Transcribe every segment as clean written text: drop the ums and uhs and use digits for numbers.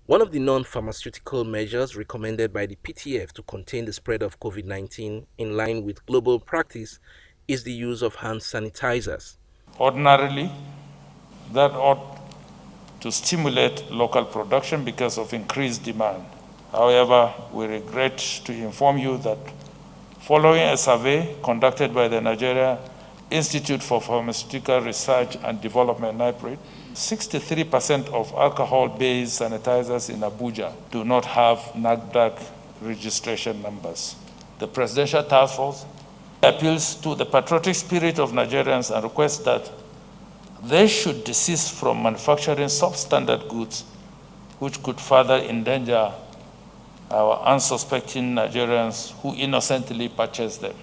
One of the non-pharmaceutical measures recommended by the PTF to contain the spread of COVID-19 in line with global practice is the use of hand sanitizers. Ordinarily, that ought to stimulate local production because of increased demand. However, we regret to inform you that following a survey conducted by the Nigeria Institute for Pharmaceutical Research and Development, NIPRID, 63% of alcohol-based sanitizers in Abuja do not have NAFDAC registration numbers. The Presidential Task Force appeals to the patriotic spirit of Nigerians and requests that they should desist from manufacturing substandard goods which could further endanger our unsuspecting Nigerians who innocently purchase them.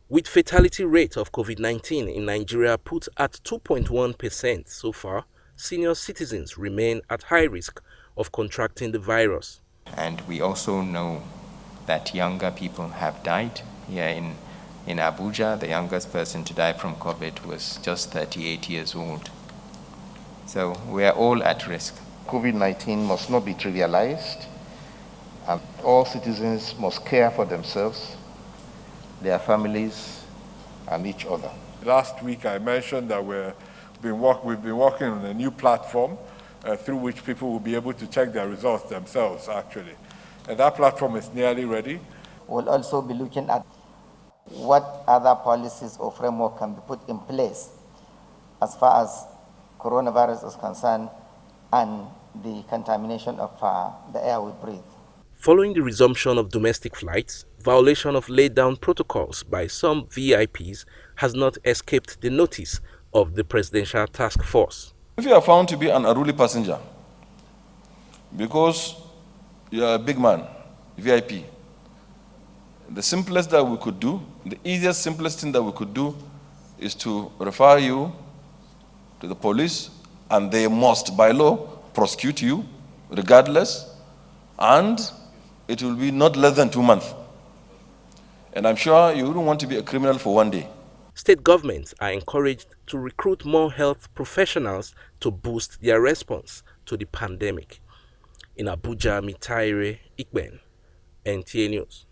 With fatality rate of COVID-19 in Nigeria put at 2.1% so far, senior citizens remain at high risk of contracting the virus. And we also know that younger people have died. Here in Abuja, the youngest person to die from COVID was just 38 years old. So we are all at risk. COVID-19 must not be trivialized, and all citizens must care for themselves, their families, and each other. Last week I mentioned that we've been working on a new platform through which people will be able to check their results themselves, actually. And that platform is nearly ready. We'll also be looking at what other policies or framework can be put in place as far as coronavirus is concerned and the contamination of the air we breathe. Following the resumption of domestic flights, violation of laid-down protocols by some VIPs has not escaped the notice of the Presidential Task Force. If you are found to be an unruly passenger because you are a big man, VIP, the simplest that we could do, the easiest, simplest thing that we could do is to refer you to the police, and they must, by law, prosecute you regardless, and it will be not less than 2 months. And I'm sure you wouldn't want to be a criminal for one day. State governments are encouraged to recruit more health professionals to boost their response to the pandemic. In Abuja, Mitaire Ikben, NTA News.